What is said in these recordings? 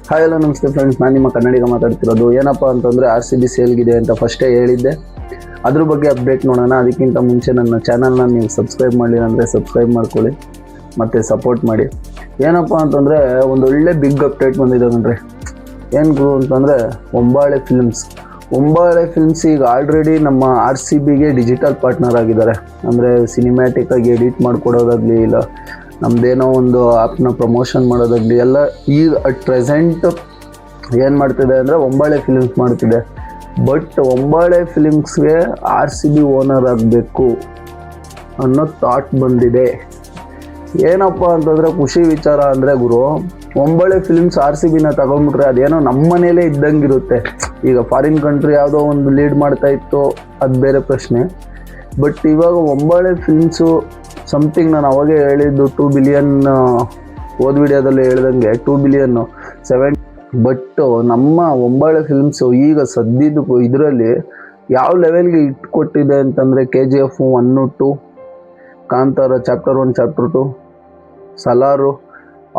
Hi ಎಲ್ಲ ನಮಸ್ತೆ friends, ನಾನು ನಿಮ್ಮ ಕನ್ನಡಿಗ ಮಾತಾಡ್ತಿರೋದು. ಏನಪ್ಪ ಅಂತಂದರೆ RCB ಸೇಲ್ಗಿದೆ ಅಂತ ಫಸ್ಟೇ ಹೇಳಿದ್ದೆ. ಅದ್ರ ಬಗ್ಗೆ ಅಪ್ಡೇಟ್ ನೋಡೋಣ. ಅದಕ್ಕಿಂತ ಮುಂಚೆ ನನ್ನ ಚಾನಲ್ನ ನೀವು ಸಬ್ಸ್ಕ್ರೈಬ್ ಮಾಡಲಿಲ್ಲ ಅಂದರೆ ಸಬ್ಸ್ಕ್ರೈಬ್ ಮಾಡ್ಕೊಳ್ಳಿ ಮತ್ತು ಸಪೋರ್ಟ್ ಮಾಡಿ. ಏನಪ್ಪ ಅಂತಂದರೆ ಒಂದೊಳ್ಳೆ ಬಿಗ್ ಅಪ್ಡೇಟ್ ಬಂದಿದೆ ಕಣ್ರಿ. ಏನು ಗುರು ಅಂತಂದರೆ ಒಂಬಾಳೆ ಫಿಲ್ಮ್ಸ್ ಈಗ ಆಲ್ರೆಡಿ ನಮ್ಮ RCBಗೆ ಡಿಜಿಟಲ್ ಪಾರ್ಟ್ನರ್ ಆಗಿದ್ದಾರೆ. ಅಂದರೆ ಸಿನಿಮ್ಯಾಟಿಕ್ಕಾಗಿ ಎಡಿಟ್ ಮಾಡಿಕೊಡೋದಾಗಲಿ, ಇಲ್ಲ ನಮ್ಮದೇನೋ ಒಂದು ಆ್ಯಪ್ನ ಪ್ರಮೋಷನ್ ಮಾಡೋದಾಗಲಿ ಎಲ್ಲ ಈಗ ಅಟ್ ಪ್ರೆಸೆಂಟ್ ಏನು ಮಾಡ್ತಿದೆ ಅಂದರೆ ಒಂಬಾಳೆ ಫಿಲ್ಮ್ಸ್ ಮಾಡ್ತಿದೆ. ಬಟ್ ಒಂಬಾಳೆ ಫಿಲ್ಮ್ಸ್ಗೆ RCB ಓನರ್ ಆಗಬೇಕು ಅನ್ನೋ ಥಾಟ್ ಬಂದಿದೆ. ಏನಪ್ಪ ಅಂತಂದರೆ ಖುಷಿ ವಿಚಾರ ಅಂದರೆ ಗುರು, ಒಂಬಾಳೆ ಫಿಲ್ಮ್ಸ್ RCBನ ತಗೊಂಡ್ಬಿಟ್ರೆ ಅದೇನೋ ನಮ್ಮ ಮನೇಲೇ ಇದ್ದಂಗಿರುತ್ತೆ. ಈಗ ಫಾರಿನ್ ಕಂಟ್ರಿ ಯಾವುದೋ ಒಂದು ಲೀಡ್ ಮಾಡ್ತಾ ಇತ್ತು, ಅದು ಬೇರೆ ಪ್ರಶ್ನೆ. ಬಟ್ ಇವಾಗ ಒಂಬಾಳೆ ಫಿಲ್ಮ್ಸು ಸಮಥಿಂಗ್ ನಾನು ಅವಾಗೇ ಹೇಳಿದ್ದು 2 ಬಿಲಿಯನ್, ಓದ್ ವಿಡಿಯೋದಲ್ಲಿ ಹೇಳ್ದಂಗೆ 2 ಬಿಲಿಯನ್ 7. ಬಟ್ ನಮ್ಮ ಒಂಬಾಳೆ ಫಿಲ್ಮ್ಸು ಈಗ ಸದ್ಯದ ಇದರಲ್ಲಿ ಯಾವ ಲೆವೆಲ್ಗೆ ಇಟ್ಕೊಟ್ಟಿದೆ ಅಂತಂದರೆ KGF 1, 2, ಕಾಂತಾರ ಚಾಪ್ಟರ್ 1, ಚಾಪ್ಟರ್ 2, ಸಲಾರು,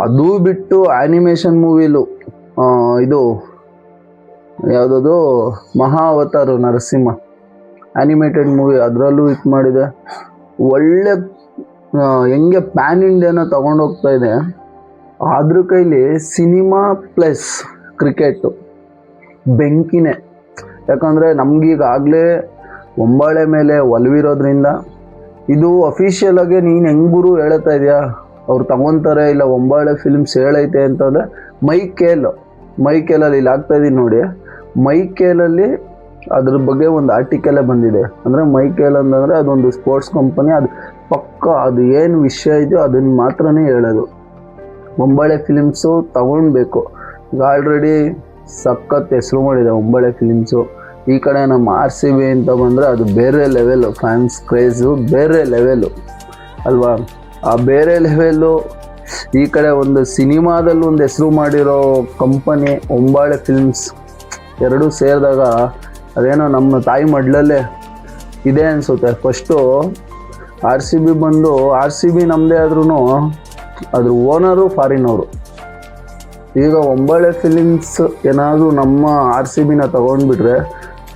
ಅದು ಬಿಟ್ಟು ಆ್ಯನಿಮೇಷನ್ ಮೂವಿಲು ಇದು ಯಾವುದದು ಮಹಾವತಾರ ನರಸಿಂಹ ಆ್ಯನಿಮೇಟೆಡ್ ಮೂವಿ, ಅದರಲ್ಲೂ ಹಿಟ್ ಮಾಡಿದೆ. ಒಳ್ಳೆ ಹೆಂಗೆ ಪ್ಯಾನ್ ಇಂಡಿಯಾನ ತೊಗೊಂಡೋಗ್ತಾ ಇದೆ. ಅದ್ರ ಕೈಲಿ ಸಿನಿಮಾ ಪ್ಲಸ್ ಕ್ರಿಕೆಟು ಬೆಂಕಿನೇ. ಯಾಕಂದರೆ ನಮಗೀಗಾಗಲೇ ಒಂಬಾಳೆ ಮೇಲೆ ಒಲವಿರೋದ್ರಿಂದ ಇದು ಅಫಿಷಿಯಲಾಗೆ ನೀನು ಹೆಂಗುರು ಹೇಳ್ತಾ ಇದೆಯಾ, ಅವ್ರು ತಗೊತಾರೆ ಇಲ್ಲ ಒಂಬಾಳೆ ಫಿಲ್ಮ್ಸ್ ಹೇಳೈತೆ ಅಂತಂದರೆ ಮೈಕೇಲಲ್ಲಿ ಇಲ್ಲಿ ಆಗ್ತಾಯಿದ್ದೀನಿ ನೋಡಿ. ಮೈಕೇಲಲ್ಲಿ ಅದ್ರ ಬಗ್ಗೆ ಒಂದು ಆರ್ಟಿಕಲೇ ಬಂದಿದೆ. ಅಂದರೆ ಮೈಕೇಲ್ ಅಂತಂದರೆ ಅದೊಂದು ಸ್ಪೋರ್ಟ್ಸ್ ಕಂಪನಿ, ಅದು ಪಕ್ಕ ಅದು ಏನು ವಿಷಯ ಇದೆಯೋ ಅದನ್ನು ಮಾತ್ರನೇ ಹೇಳೋದು. ಒಂಬಾಳೆ ಫಿಲ್ಮ್ಸು ತಗೊಳ್ಬೇಕು. ಈಗ ಆಲ್ರೆಡಿ ಸಖತ್ ಹೆಸರು ಮಾಡಿದೆ ಒಂಬಾಳೆ ಫಿಲ್ಮ್ಸು. ಈ ಕಡೆ ನಮ್ಮ RCB ಅಂತ ಬಂದರೆ ಅದು ಬೇರೆ ಲೆವೆಲು, ಫ್ಯಾನ್ಸ್ ಕ್ರೇಜು ಬೇರೆ ಲೆವೆಲು ಅಲ್ವಾ. ಆ ಬೇರೆ ಲೆವೆಲ್ಲು ಈ ಕಡೆ ಒಂದು ಸಿನಿಮಾದಲ್ಲೂ ಒಂದು ಹೆಸರು ಮಾಡಿರೋ ಕಂಪನಿ ಒಂಬಾಳೆ ಫಿಲ್ಮ್ಸ್ ಎರಡೂ ಸೇರಿದಾಗ ಅದೇನೋ ನಮ್ಮ ತಾಯಿ ಮಡ್ಲಲ್ಲೇ ಇದೆ ಅನಿಸುತ್ತೆ. ಫಸ್ಟು RCB ಬಂದು RCB ನಮ್ಮದೇ ಆದ್ರೂ ಅದ್ರ ಓನರು ಫಾರಿನವರು. ಈಗ ಒಂಬಾಳೆ ಫಿಲಿಮ್ಸ್ ಏನಾದರೂ ನಮ್ಮ RCBನ ತೊಗೊಂಡ್ಬಿಟ್ರೆ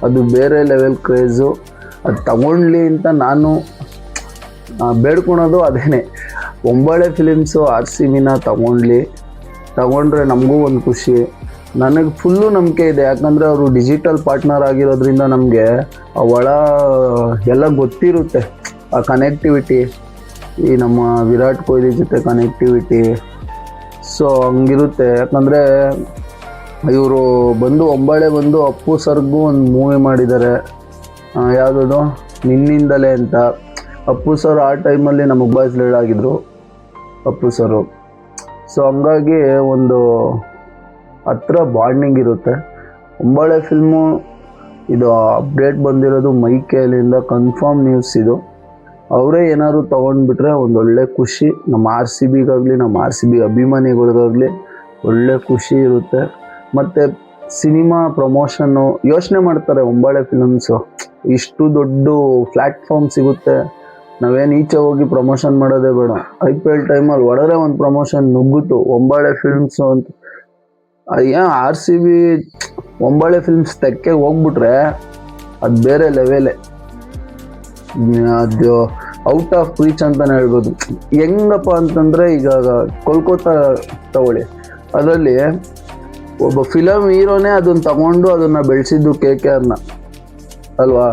ಅದು ಬೇರೆ ಲೆವೆಲ್ ಕ್ರೇಜು. ಅದು ತಗೊಳ್ಲಿ ಅಂತ ನಾನು ಬೇಡ್ಕೊಳೋದು ಅದೇನೆ, ಒಂಬಾಳೆ ಫಿಲಿಮ್ಸು RCBನ ತಗೊಂಡ್ರೆ ನಮಗೂ ಒಂದು ಖುಷಿ. ನನಗೆ ಫುಲ್ಲು ನಂಬಿಕೆ ಇದೆ. ಯಾಕಂದರೆ ಅವರು ಡಿಜಿಟಲ್ ಪಾರ್ಟ್ನರ್ ಆಗಿರೋದ್ರಿಂದ ನಮಗೆ ಒಳ ಎಲ್ಲ ಗೊತ್ತಿರುತ್ತೆ. ಆ ಕನೆಕ್ಟಿವಿಟಿ, ಈ ನಮ್ಮ ವಿರಾಟ್ ಕೊಹ್ಲಿ ಜೊತೆ ಕನೆಕ್ಟಿವಿಟಿ, ಸೊ ಹಂಗಿರುತ್ತೆ. ಯಾಕಂದರೆ ಇವರು ಬಂದು ಒಂಬಾಳೆ ಬಂದು ಅಪ್ಪು ಸರ್ಗೂ ಒಂದು ಮೂವಿ ಮಾಡಿದ್ದಾರೆ, ಯಾವುದದು ನಿನ್ನಿಂದಲೇ ಅಂತ. ಅಪ್ಪು ಸರ್ ಆ ಟೈಮಲ್ಲಿ ನಮಗೆ ಬಾಯ್ಸ್ ಲೀಡ್ ಆಗಿದ್ರು ಅಪ್ಪು ಸರು. ಸೊ ಹಂಗಾಗಿ ಒಂದು ಹತ್ರ ಬಾಂಡಿಂಗ್ ಇರುತ್ತೆ. ಒಂಬಾಳೆ ಫಿಲ್ಮು ಇದು ಅಪ್ಡೇಟ್ ಬಂದಿರೋದು ಮೈಕೇಲಿಂದ, ಕನ್ಫರ್ಮ್ ನ್ಯೂಸ್ ಇದು. ಅವರೇ ಏನಾದ್ರು ತೊಗೊಂಡ್ಬಿಟ್ರೆ ಒಂದೊಳ್ಳೆ ಖುಷಿ ನಮ್ಮ RCBಗಾಗಲಿ, ನಮ್ಮ RCB ಅಭಿಮಾನಿಗಳಿಗಾಗಲಿ ಒಳ್ಳೆ ಖುಷಿ ಇರುತ್ತೆ. ಮತ್ತು ಸಿನಿಮಾ ಪ್ರಮೋಷನ್ನು ಯೋಚನೆ ಮಾಡ್ತಾರೆ ಒಂಬಾಳೆ ಫಿಲ್ಮ್ಸು. ಇಷ್ಟು ದೊಡ್ಡ ಪ್ಲ್ಯಾಟ್ಫಾರ್ಮ್ ಸಿಗುತ್ತೆ, ನಾವೇನು ಈಚೆ ಹೋಗಿ ಪ್ರಮೋಷನ್ ಮಾಡೋದೇ ಬೇಡ. IPL ಟೈಮಲ್ಲಿ ಹೊಡೆದ್ರೆ ಒಂದು ಪ್ರಮೋಷನ್ ನುಗ್ಗಿತು ಒಂಬಾಳೆ ಫಿಲ್ಮ್ಸು ಅಂತ. ಏನು RCB ಒಂಬಾಳೆ ಫಿಲ್ಮ್ಸ್ ತೆಕ್ಕೆ ಹೋಗ್ಬಿಟ್ರೆ ಅದು ಬೇರೆ ಲೆವೆಲೇ, ಅದು ಔಟ್ ಆಫ್ ರೀಚ್ ಅಂತಲೇ ಹೇಳ್ಬೋದು. ಹೆಂಗಪ್ಪ ಅಂತಂದರೆ ಈಗ ಕೋಲ್ಕತ್ತಾ ತಗೊಳ್ಳಿ, ಅದರಲ್ಲಿ ಒಬ್ಬ ಫಿಲಮ್ ಹೀರೋನೇ ಅದನ್ನು ತಗೊಂಡು ಅದನ್ನು ಬೆಳೆಸಿದ್ದು KKRನ ಅಲ್ವಾ.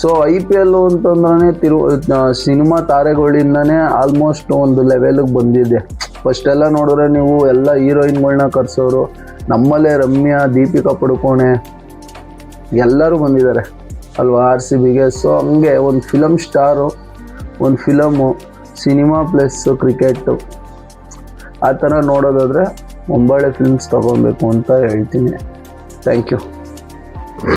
ಸೊ IPL ಅಂತಂದ್ರೆ ಸಿನಿಮಾ ತಾರೆಗಳಿಂದನೇ ಆಲ್ಮೋಸ್ಟ್ ಒಂದು ಲೆವೆಲಿಗೆ ಬಂದಿದೆ. ಫಸ್ಟೆಲ್ಲ ನೋಡಿದ್ರೆ ನೀವು ಎಲ್ಲ ಹೀರೋಯಿನ್ಗಳನ್ನ ಕರೆಸೋರು, ನಮ್ಮಲ್ಲೇ ರಮ್ಯಾ, ದೀಪಿಕಾ ಪಡುಕೋಣೆ ಎಲ್ಲರೂ ಬಂದಿದ್ದಾರೆ ಅಲ್ವಾ RCBಗೆ. ಸೊ ಹಂಗೆ ಒಂದು ಫಿಲಮ್ ಸ್ಟಾರು, ಒಂದು ಫಿಲಮು, ಸಿನಿಮಾ ಪ್ಲಸ್ ಕ್ರಿಕೆಟು, ಆ ಥರ ನೋಡೋದಾದರೆ ಒಂಬಾಳೆ ಫಿಲ್ಮ್ಸ್ ತೊಗೊಬೇಕು ಅಂತ ಹೇಳ್ತೀನಿ. Thank you.